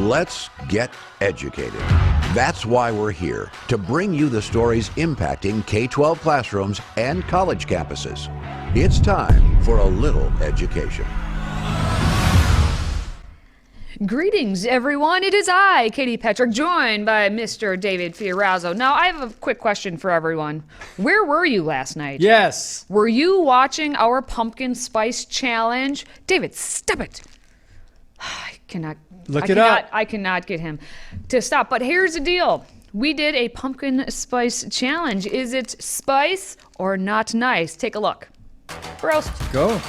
Let's get educated. That's why we're here, to bring you the stories impacting K-12 classrooms and college campuses. It's time for a little education. Greetings, everyone. It is I, Katie Petrick, joined by Mr. David Fiorazzo. Now, I have a quick question for everyone. Where were you last night? Yes. Were you watching our pumpkin spice challenge? David, stop it. I cannot get him to stop. But here's the deal. We did a pumpkin spice challenge. Is it spice or not nice? Take a look. Roast. Go.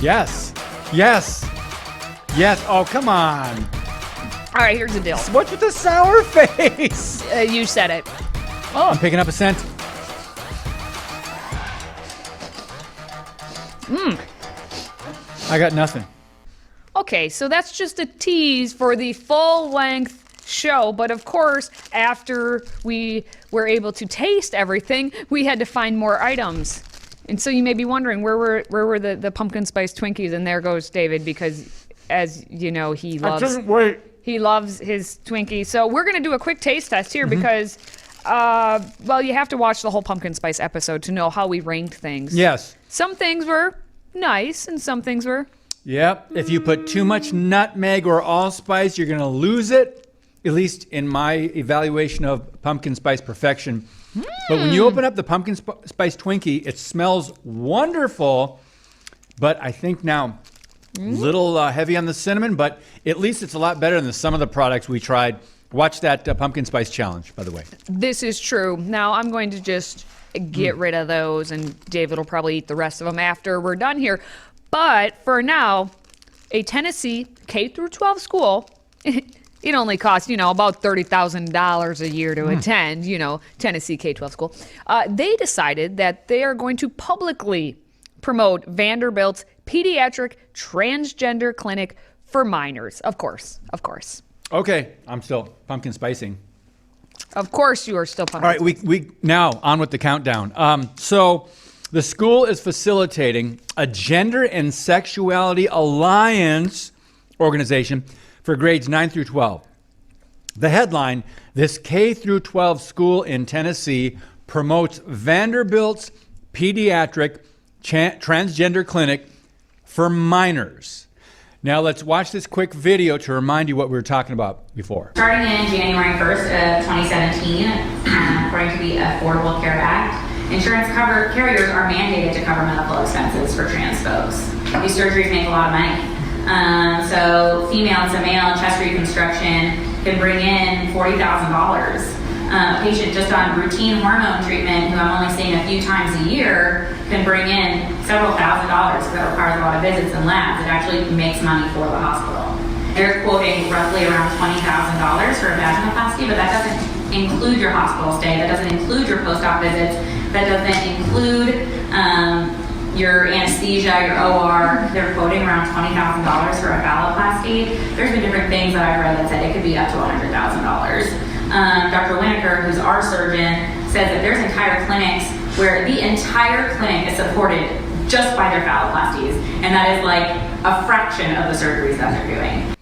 Yes. Yes. Yes. Oh, come on. All right, here's the deal. What's with the sour face? You said it. Oh, I'm picking up a scent. I got nothing. Okay, so that's just a tease for the full-length show. But of course, after we were able to taste everything, we had to find more items. And so you may be wondering, where were the pumpkin spice Twinkies? And there goes David, because as you know, he loves his Twinkies. So we're going to do a quick taste test here because, well, you have to watch the whole pumpkin spice episode to know how we ranked things. Yes. Some things were nice and some things were... Yep. If you put too much nutmeg or allspice, you're going to lose it, at least in my evaluation of pumpkin spice perfection. But when you open up the pumpkin spice Twinkie, it smells wonderful, but I think now a little heavy on the cinnamon, but at least it's a lot better than some of the products we tried. Watch that pumpkin spice challenge, by the way. This is true. Now I'm going to just get rid of those, and David will probably eat the rest of them after we're done here. But for now, a Tennessee K-12 school... It only costs, about $30,000 a year to attend, Tennessee K-12 school. They decided that they are going to publicly promote Vanderbilt's Pediatric Transgender Clinic for minors. Of course. Okay, I'm still pumpkin spicing. Of course you are still pumpkin All right, we now on with the countdown. So the school is facilitating a gender and sexuality alliance organization for grades 9 through 12. The headline, this K through 12 school in Tennessee promotes Vanderbilt's Pediatric Transgender Clinic for minors. Now let's watch this quick video to remind you what we were talking about before. Starting in January 1st of 2017, according to the Affordable Care Act, insurance carriers are mandated to cover medical expenses for trans folks. These surgeries make a lot of money. So female to male chest reconstruction can bring in $40,000. A patient just on routine hormone treatment, who I'm only seeing a few times a year, can bring in several $1,000s. That requires a lot of visits and labs. It actually makes money for the hospital. They're quoting roughly around $20,000 for a vaginoplasty, but that doesn't include your hospital stay. That doesn't include your post-op visits. That doesn't include your anesthesia, your OR. They're quoting around $20,000 for a phalloplasty. There's been different things that I've read that said it could be up to $100,000. Dr. Winokur, who's our surgeon, says that there's entire clinics where the entire clinic is supported just by their phalloplasties, and that is like a fraction of the surgeries that they're doing.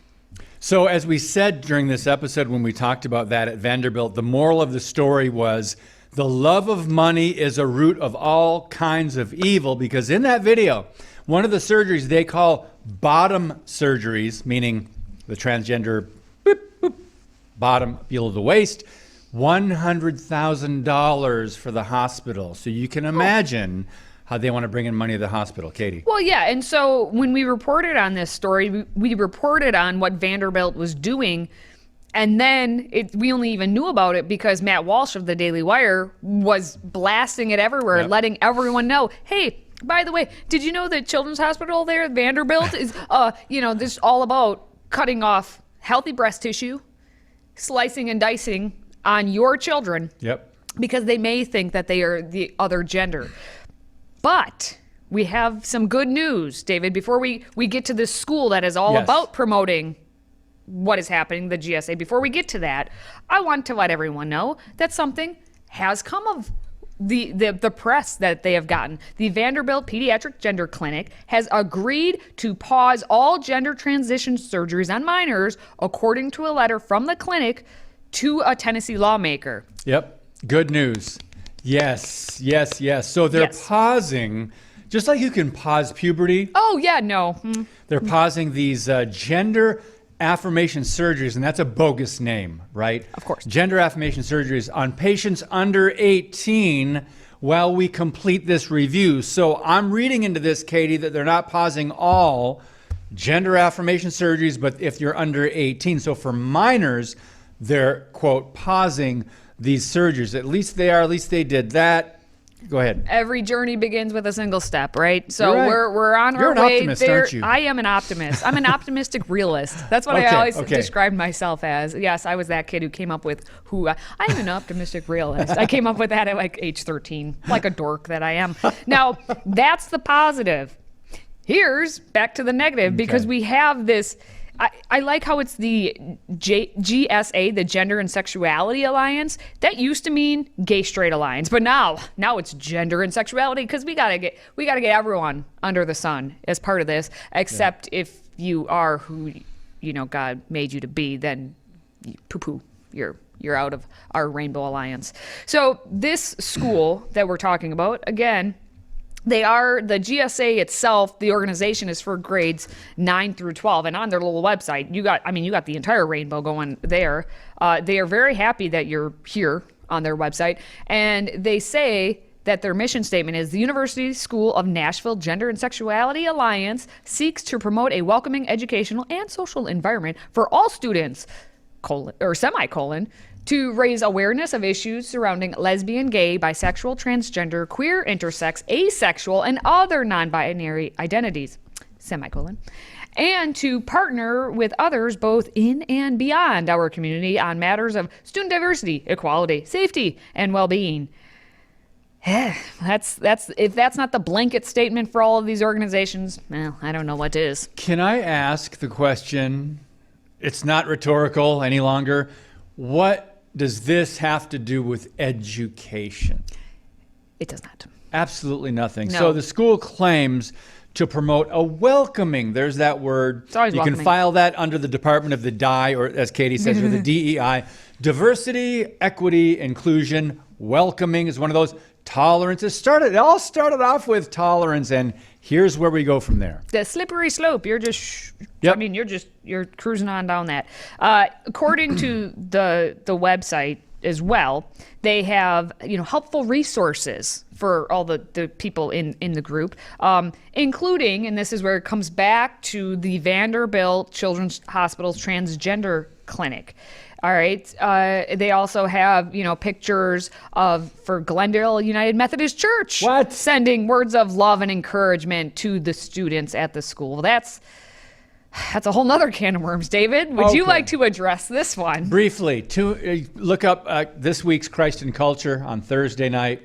So as we said during this episode when we talked about that at Vanderbilt, the moral of the story was the love of money is a root of all kinds of evil, because in that video, one of the surgeries they call bottom surgeries, meaning the transgender bottom below the waist, $100,000 for the hospital. So you can imagine how they want to bring in money to the hospital, Katie. Well, yeah, and so when we reported on this story, we reported on what Vanderbilt was doing. And then we only even knew about it because Matt Walsh of the Daily Wire was blasting it everywhere, letting everyone know, hey, by the way, did you know that Children's Hospital there at Vanderbilt is, this is all about cutting off healthy breast tissue, slicing and dicing on your children because they may think that they are the other gender. But we have some good news, David, before we get to this school that is all about promoting what is happening, the GSA. Before we get to that, I want to let everyone know that something has come of the press that they have gotten. The Vanderbilt Pediatric Gender Clinic has agreed to pause all gender transition surgeries on minors, according to a letter from the clinic to a Tennessee lawmaker. Yep. Good news. Yes. So they're pausing, just like you can pause puberty. Oh, yeah, no. They're pausing these gender affirmation surgeries, and that's a bogus name, right? Of course. Gender affirmation surgeries on patients under 18 while we complete this review. So I'm reading into this, Katie, that they're not pausing all gender affirmation surgeries, but if you're under 18. So for minors, they're, quote, pausing these surgeries. At least they did that. Go ahead. Every journey begins with a single step, right? So You're right. we're on You're our an way optimist, there. aren't you? I am an optimist. I'm an optimistic realist. That's what I always described myself as. Yes, I was that kid who came up with I am an optimistic realist. I came up with that at like age 13, like a dork that I am. Now, that's the positive. Here's back to the negative, because we have this. I like how it's the GSA, the Gender and Sexuality Alliance. That used to mean Gay Straight Alliance, but now it's Gender and Sexuality, because we gotta get everyone under the sun as part of this, except if you are who God made you to be, then poo-poo, you're out of our Rainbow Alliance. So this school that we're talking about, again, the GSA itself, the organization is for grades 9 through 12. And on their little website, you got the entire rainbow going there. They are very happy that you're here on their website. And they say that their mission statement is the University School of Nashville Gender and Sexuality Alliance seeks to promote a welcoming educational and social environment for all students, semicolon, to raise awareness of issues surrounding lesbian, gay, bisexual, transgender, queer, intersex, asexual, and other non-binary identities, semicolon, and to partner with others both in and beyond our community on matters of student diversity, equality, safety, and well-being. That's if that's not the blanket statement for all of these organizations, well, I don't know what is. Can I ask the question? It's not rhetorical any longer. What does this have to do with education? It does not. Absolutely nothing. No. So the school claims to promote a welcoming, there's that word. It's always you welcoming. can file that under the Department of the DI, or as Katie says, or the DEI. Diversity, equity, inclusion, welcoming is one of those. Tolerance. It all started off with tolerance, and here's where we go from there. The slippery slope. You're just, Yep. you're cruising on down that. According to the website as well, they have, helpful resources for all the people in the group, including, and this is where it comes back to the Vanderbilt Children's Hospital's Transgender Clinic. All right. They also have, pictures for Glendale United Methodist Church. What? Sending words of love and encouragement to the students at the school. That's a whole nother can of worms, David. Would you like to address this one? Briefly, look up this week's Christ in Culture on Thursday night.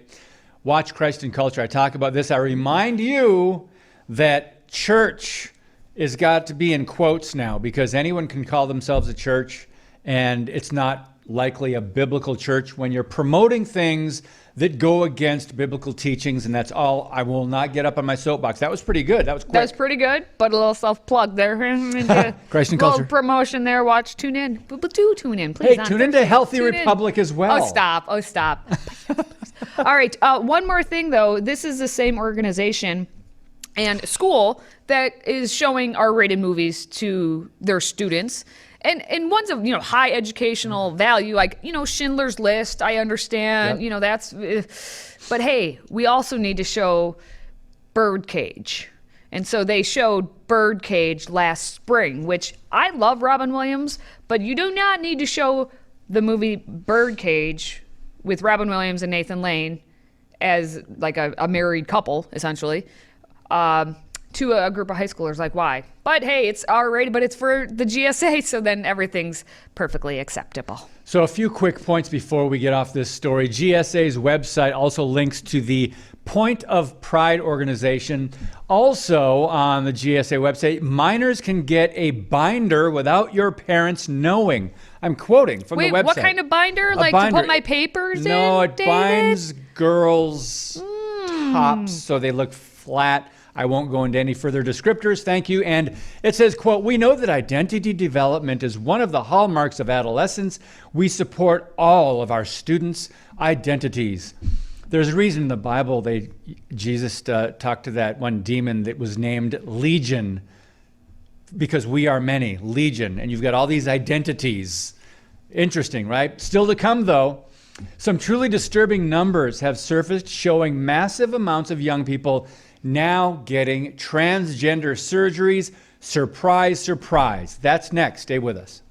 Watch Christ in Culture. I talk about this. I remind you that church has got to be in quotes now, because anyone can call themselves a church. And it's not likely a biblical church when you're promoting things that go against biblical teachings. And that's all. I will not get up on my soapbox. That was pretty good. That was quick. That was pretty good, but a little self-plug there. Christ and Little Culture. promotion there. Tune in. Do tune in, please. Hey, tune into Healthy Republic as well. Oh, stop. All right. One more thing, though. This is the same organization and school that is showing R-rated movies to their students. And ones of, high educational value, like, Schindler's List, I understand, Yep. That's, but hey, we also need to show Birdcage. And so they showed Birdcage last spring, which I love Robin Williams, but you do not need to show the movie Birdcage with Robin Williams and Nathan Lane as like a married couple, essentially, to a group of high schoolers. Like, why? But hey, it's R-rated, but it's for the GSA, so then everything's perfectly acceptable. So a few quick points before we get off this story. GSA's website also links to the Point of Pride organization. Also on the GSA website, minors can get a binder without your parents knowing. I'm quoting from Wait, the website. what kind of binder? A Like binder. to put my papers in? No, it David? binds girls' tops so they look flat. I won't go into any further descriptors. Thank you. And it says, quote, "We know that identity development is one of the hallmarks of adolescence. We support all of our students' identities." There's a reason in the Bible Jesus talked to that one demon that was named Legion, because we are many, Legion, and you've got all these identities. Interesting, right? Still to come, though, some truly disturbing numbers have surfaced showing massive amounts of young people now getting transgender surgeries. Surprise, surprise. That's next. Stay with us.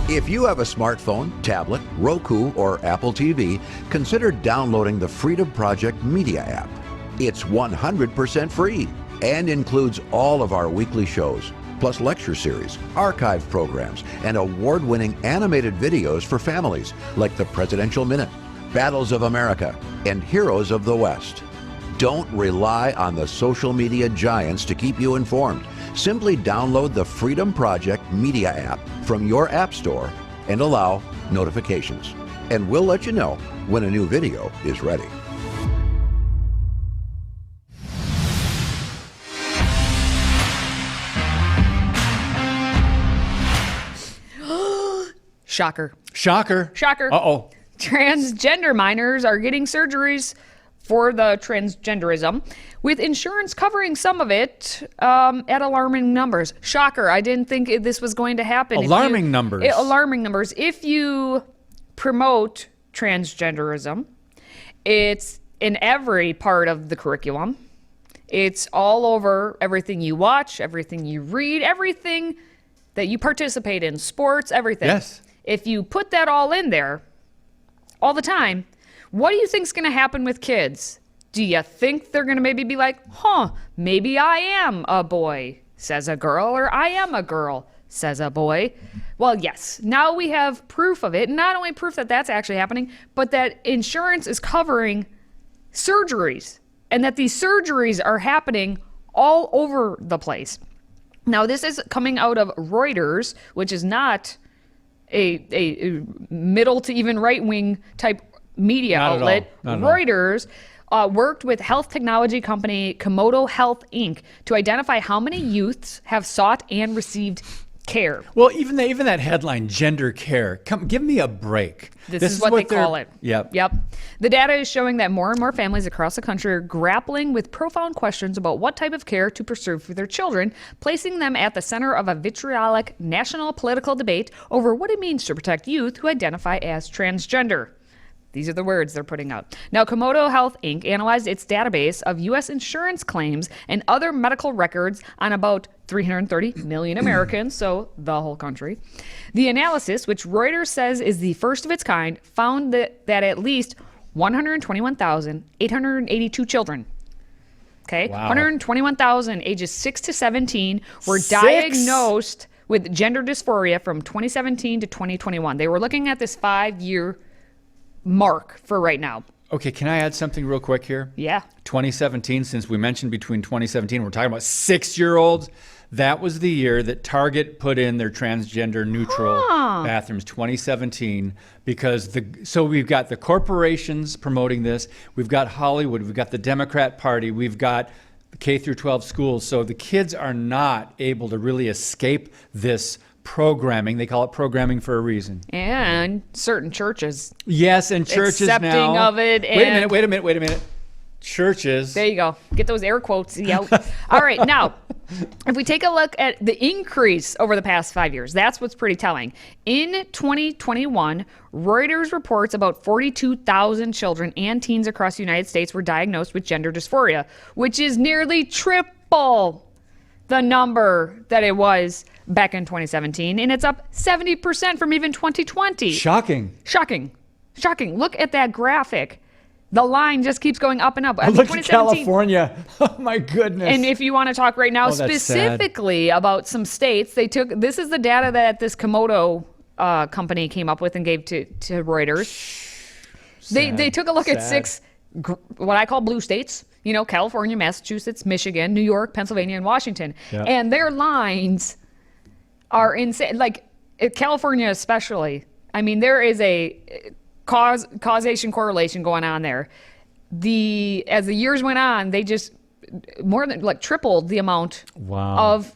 If you have a smartphone, tablet, Roku, or Apple TV, consider downloading the Freedom Project Media app. It's 100% free and includes all of our weekly shows, plus lecture series, archive programs, and award-winning animated videos for families like the Presidential Minute, Battles of America, and Heroes of the West. Don't rely on the social media giants to keep you informed. Simply download the Freedom Project Media app from your app store and allow notifications. And we'll let you know when a new video is ready. Shocker. Shocker. Shocker. Uh-oh. Transgender minors are getting surgeries for the transgenderism, with insurance covering some of it at alarming numbers. Shocker. I didn't think this was going to happen. Alarming numbers. Alarming numbers. If you promote transgenderism, it's in every part of the curriculum. It's all over everything you watch, everything you read, everything that you participate in, sports, everything. Yes. If you put that all in there all the time, what do you think's going to happen with kids? Do you think they're going to maybe be like, maybe I am a boy, says a girl, or I am a girl, says a boy? Well, yes. Now we have proof of it. Not only proof that that's actually happening, but that insurance is covering surgeries and that these surgeries are happening all over the place. Now, this is coming out of Reuters, which is not a middle to even right-wing type media Not outlet. at all. Not at all. Reuters worked with health technology company Komodo Health Inc. to identify how many youths have sought and received care. Well, even that headline, gender care. Come, give me a break. This is what they call it. Yep. Yep. The data is showing that more and more families across the country are grappling with profound questions about what type of care to pursue for their children, placing them at the center of a vitriolic national political debate over what it means to protect youth who identify as transgender. These are the words they're putting out. Now, Komodo Health Inc. analyzed its database of U.S. insurance claims and other medical records on about 330 million Americans, so the whole country. The analysis, which Reuters says is the first of its kind, found that at least 121,882 children, okay, Wow. 121,000 ages 6 to 17 were 6? diagnosed with gender dysphoria from 2017 to 2021. They were looking at this 5-year mark for right now. Okay, can I add something real quick here? Yeah. 2017, since we mentioned between 2017, we're talking about 6-year-olds. That was the year that Target put in their transgender neutral bathrooms, 2017, because so we've got the corporations promoting this, we've got Hollywood, we've got the Democrat Party, we've got K-12 schools, so the kids are not able to really escape this programming. They call it programming for a reason. And certain churches. Yes, and churches Accepting now. of it. Wait a and- minute. Churches. There you go. Get those air quotes out. All right. Now, if we take a look at the increase over the past 5 years, that's what's pretty telling. In 2021, Reuters reports about 42,000 children and teens across the United States were diagnosed with gender dysphoria, which is nearly triple the number that it was back in 2017. And it's up 70% from even 2020. Shocking. Look at that graphic. The line just keeps going up and up. Look at California. Oh my goodness. And if you want to talk right now Oh, that's specifically about some states, this is the data that this Komodo company came up with and gave to Reuters. They took a look at Sad. what I call blue states, California, Massachusetts, Michigan, New York, Pennsylvania, and Washington. Yeah. And their lines are insane. Like California especially. I mean, there is a causation correlation going on there. As the years went on, they just more than tripled the amount of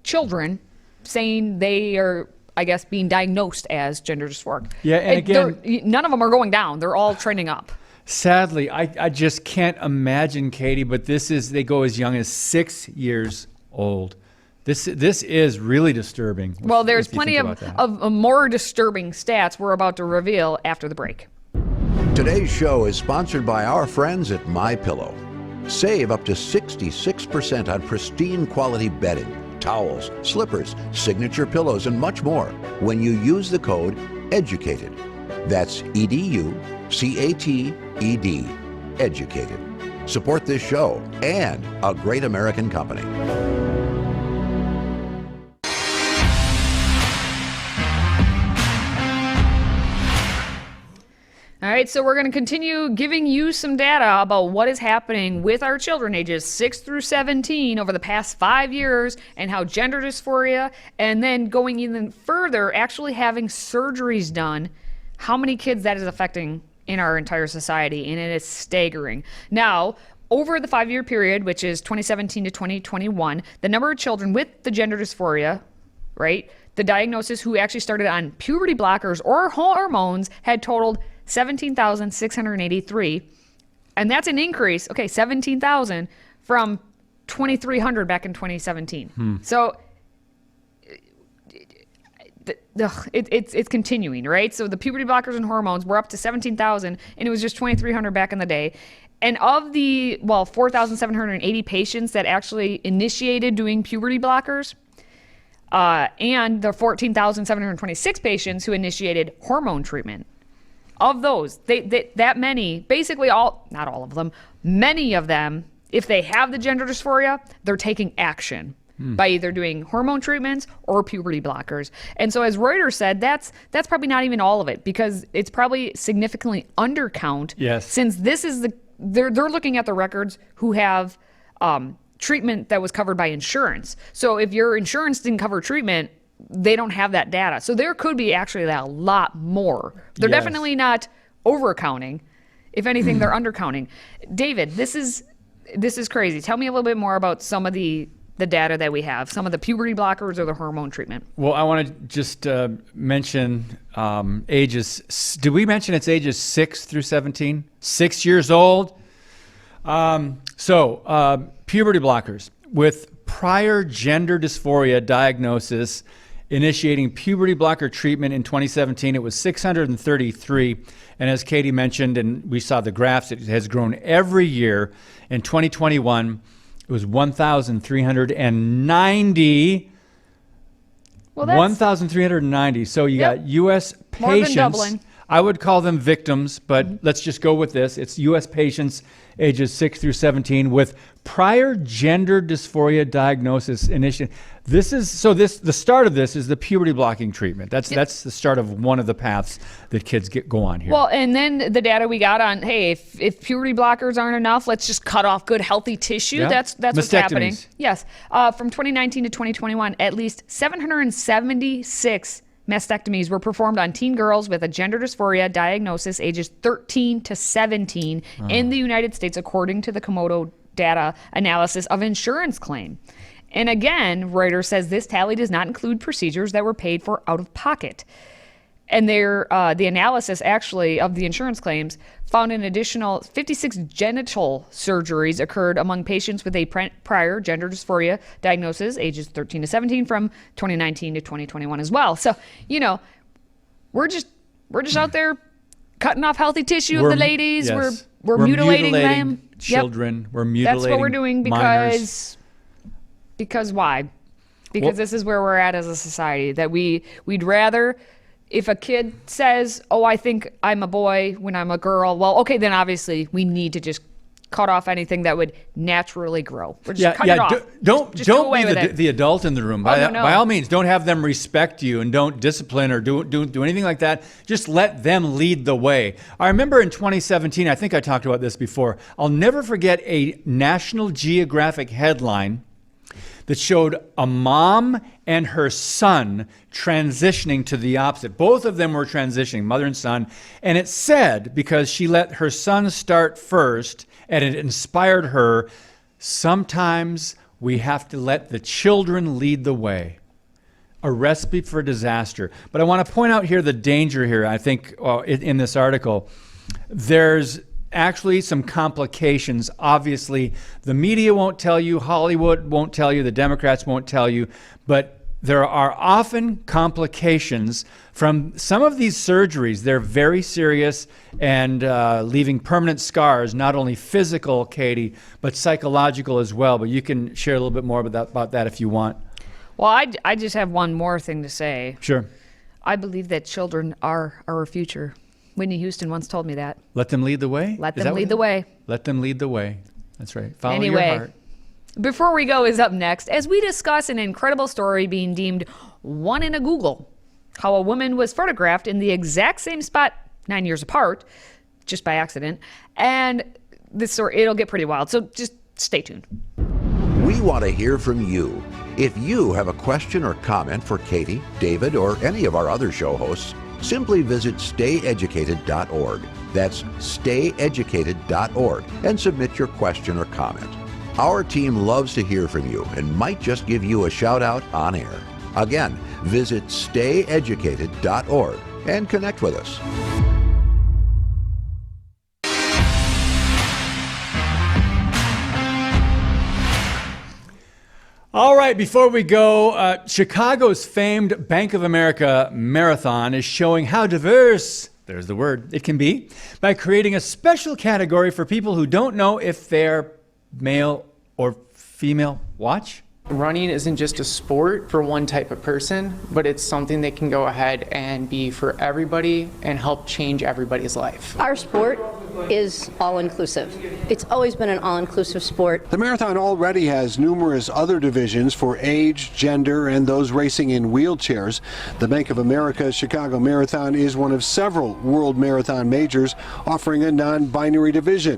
children saying they are, I guess, being diagnosed as gender dysphoric. Yeah, and again, none of them are going down. They're all trending up. Sadly, I just can't imagine, Katie, but they go as young as 6 years old. This is really disturbing. Well, there's plenty of more disturbing stats we're about to reveal after the break. Today's show is sponsored by our friends at MyPillow. Save up to 66% on pristine quality bedding, towels, slippers, signature pillows, and much more when you use the code EDUCATED. That's EDUCATED. Educated. Support this show and a great American company. All right, so we're going to continue giving you some data about what is happening with our children ages 6 through 17 over the past 5 years and how gender dysphoria, and then going even further, actually having surgeries done, how many kids that is affecting in our entire society, and it is staggering. Now, over the 5-year period, which is 2017 to 2021, the number of children with the gender dysphoria, right, the diagnosis who actually started on puberty blockers or hormones had totaled 17,683, and that's an increase, 17,000 from 2,300 back in 2017. So it's continuing, right? So the puberty blockers and hormones were up to 17,000, and it was just 2,300 back in the day. And of the 4,780 patients that actually initiated doing puberty blockers, and the 14,726 patients who initiated hormone treatment. Of those, that many, basically not all of them, many of them, if they have the gender dysphoria, they're taking action by either doing hormone treatments or puberty blockers. And so as Reuters said, that's probably not even all of it, because it's probably significantly undercount. Yes. Since this is they're looking at the records who have treatment that was covered by insurance. So if your insurance didn't cover treatment, they don't have that data. So there could be actually a lot more. They're definitely not overcounting. If anything, they're undercounting. David, this is crazy. Tell me a little bit more about some of the data that we have, some of the puberty blockers or the hormone treatment. Well, I want to just mention ages. Did we mention it's ages 6 through 17? 6 years old. So puberty blockers with prior gender dysphoria diagnosis, initiating puberty blocker treatment in 2017, it was 633. And as Katie mentioned, and we saw the graphs, it has grown every year. In 2021, it was 1,390. Well, that's 1,390. So you got U.S. More than patients. doubling. I would call them victims, but let's just go with this. It's U.S. patients ages 6 through 17 with prior gender dysphoria diagnosis initiated. The start of this is the puberty blocking treatment. That's the start of one of the paths that kids go on here. Well, and then the data we got on, hey, if puberty blockers aren't enough, let's just cut off good healthy tissue. Yeah. That's what's happening. Mastectomies. Yes. From 2019 to 2021, at least 776 mastectomies were performed on teen girls with a gender dysphoria diagnosis ages 13 to 17 in the United States, according to the Komodo data analysis of insurance claim. And again, Reuters says this tally does not include procedures that were paid for out of pocket. And the analysis actually of the insurance claims found an additional 56 genital surgeries occurred among patients with a prior gender dysphoria diagnosis, ages 13 to 17, from 2019 to 2021 as well. So, we're just out there cutting off healthy tissue of the ladies. Yes. We're mutilating them. Children. Yep. We're mutilating. That's what we're doing minors. because why? Because this is where we're at as a society, that we'd rather. If a kid says, oh, I think I'm a boy when I'm a girl, well, okay, then obviously we need to just cut off anything that would naturally grow. Or just Yeah, cut yeah. it off. Don't Just do don't away be with it. the adult in the room. Oh, no. By all means, don't have them respect you and don't discipline or do anything like that. Just let them lead the way. I remember in 2017, I think I talked about this before. I'll never forget a National Geographic headline that showed a mom and her son transitioning to the opposite. Both of them were transitioning, mother and son. And it said, because she let her son start first and it inspired her, sometimes we have to let the children lead the way. A recipe for disaster. But I want to point out here the danger here, I think, in this article. There's actually some complications. Obviously, the media won't tell you, Hollywood won't tell you, the Democrats won't tell you, but there are often complications from some of these surgeries. They're very serious and leaving permanent scars, not only physical, Katie, but psychological as well. But you can share a little bit more about that if you want. Well, I just have one more thing to say. Sure. I believe that children are our future. Whitney Houston once told me that. Let them lead the way? Let Is them that lead the way. Let them lead the way. That's right. Follow Anyway, your heart. Before We Go is up next as we discuss an incredible story being deemed one in a Google. How a woman was photographed in the exact same spot 9 years apart, just by accident. And this story, it'll get pretty wild. So just stay tuned. We want to hear from you. If you have a question or comment for Katie, David, or any of our other show hosts, simply visit stayeducated.org. That's stayeducated.org and submit your question or comment. Our team loves to hear from you and might just give you a shout out on air. Again, visit stayeducated.org and connect with us. All right, before we go, Chicago's famed Bank of America Marathon is showing how diverse, there's the word, it can be, by creating a special category for people who don't know if they're male or female. Watch. Running isn't just a sport for one type of person, but it's something that can go ahead and be for everybody and help change everybody's life. Our sport is all-inclusive. It's always been an all-inclusive sport. The marathon already has numerous other divisions for age, gender, and those racing in wheelchairs. The Bank of America Chicago Marathon is one of several world marathon majors offering a non-binary division.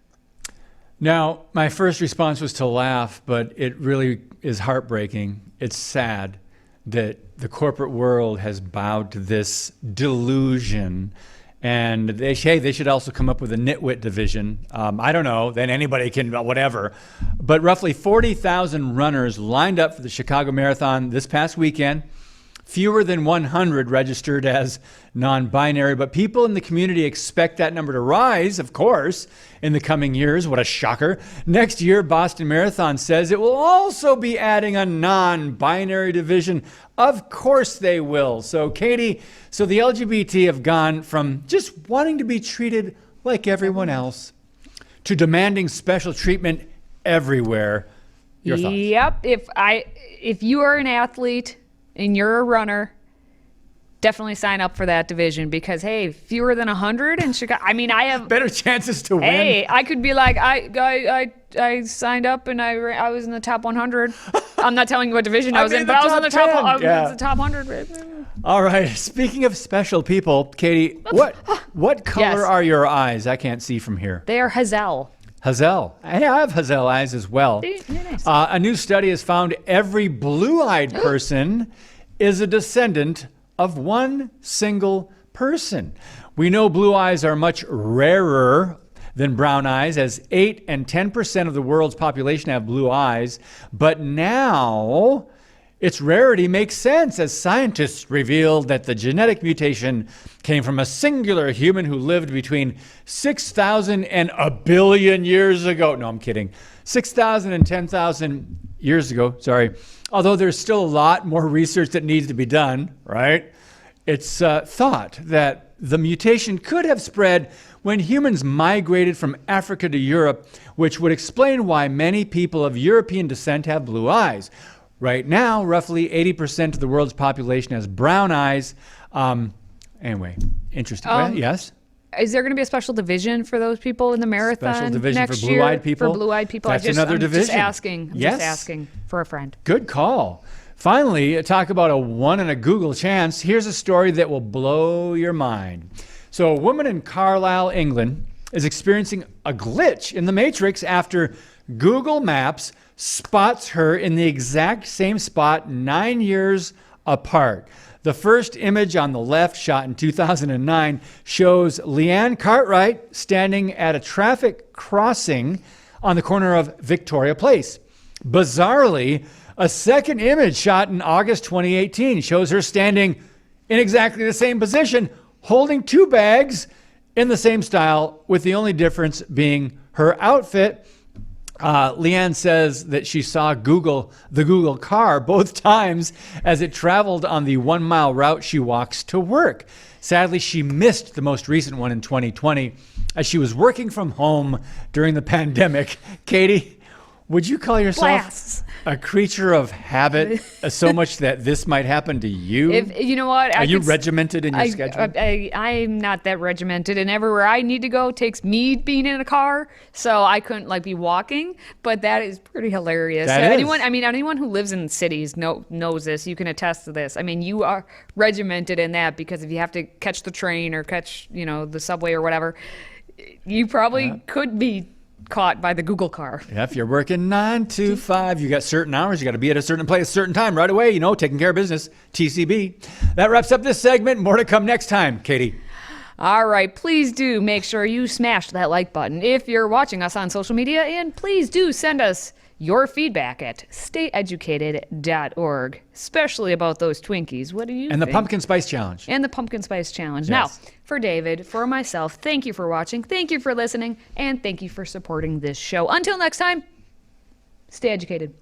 Now, my first response was to laugh, but it really is heartbreaking. It's sad that the corporate world has bowed to this delusion. And they should also come up with a nitwit division. I don't know, then anybody can, whatever. But roughly 40,000 runners lined up for the Chicago Marathon this past weekend. Fewer than 100 registered as non-binary, but people in the community expect that number to rise, of course, in the coming years. What a shocker. Next year, Boston Marathon says it will also be adding a non-binary division. Of course they will. So, Katie, so the LGBT have gone from just wanting to be treated like everyone else to demanding special treatment everywhere. Your thoughts? Yep. If you are an athlete and you're a runner, definitely sign up for that division because, hey, fewer than 100 in Chicago. I mean, I have better chances to win. Hey, I could be like, I signed up and I was in the top 100. I'm not telling you what division I was in, but I was in the top 10. I was Yeah. in the top 100. All right. Speaking of special people, Katie, what color Yes. are your eyes? I can't see from here. They are Hazel. Hazel. I have Hazel eyes as well. They're nice. A new study has found every blue-eyed person is a descendant of one single person. We know blue eyes are much rarer than brown eyes, as 8 and 10% of the world's population have blue eyes. But now its rarity makes sense as scientists revealed that the genetic mutation came from a singular human who lived between 6,000 and a billion years ago. No, I'm kidding. 6,000 and 10,000 years ago, sorry. Although there's still a lot more research that needs to be done, right? It's thought that the mutation could have spread when humans migrated from Africa to Europe, which would explain why many people of European descent have blue eyes. Right now, roughly 80% of the world's population has brown eyes. Anyway, interesting. Yes? is there going to be a special division for those people in the marathon Special division next for year? blue-eyed people? For blue-eyed people. That's another I'm division. Just asking. I'm Yes. just asking for a friend. Good call. Finally, talk about a 1 in a Google chance. Here's a story that will blow your mind. So a woman in Carlisle, England, is experiencing a glitch in the Matrix after Google Maps spots her in the exact same spot 9 years apart. The first image on the left, shot in 2009, shows Leanne Cartwright standing at a traffic crossing on the corner of Victoria Place. Bizarrely, a second image shot in August 2018 shows her standing in exactly the same position, holding 2 bags in the same style, with the only difference being her outfit. Leanne says that she saw the Google car both times as it traveled on the 1 mile route she walks to work. Sadly, she missed the most recent one in 2020 as she was working from home during the pandemic. Katie, would you call yourself Blasts. a creature of habit so much that this might happen to you? If you know what, Are you regimented in your schedule? I'm not that regimented, and everywhere I need to go takes me being in a car, so I couldn't be walking. But that is pretty hilarious. That is. Anyone who lives in cities knows this. You can attest to this. I mean, you are regimented in that, because if you have to catch the train or catch the subway or whatever, you probably could be caught by the Google car. Yeah, if you're working 9 to 5, you got certain hours, you got to be at a certain place, certain time, right away, taking care of business. TCB. That wraps up this segment. More to come next time, Katie. All right, please do make sure you smash that like button if you're watching us on social media, and please do send us your feedback at stayeducated.org, especially about those Twinkies. What do you And think? the Pumpkin Spice Challenge. And the Pumpkin Spice Challenge. Yes. Now, for David, for myself, thank you for watching, thank you for listening, and thank you for supporting this show. Until next time, stay educated.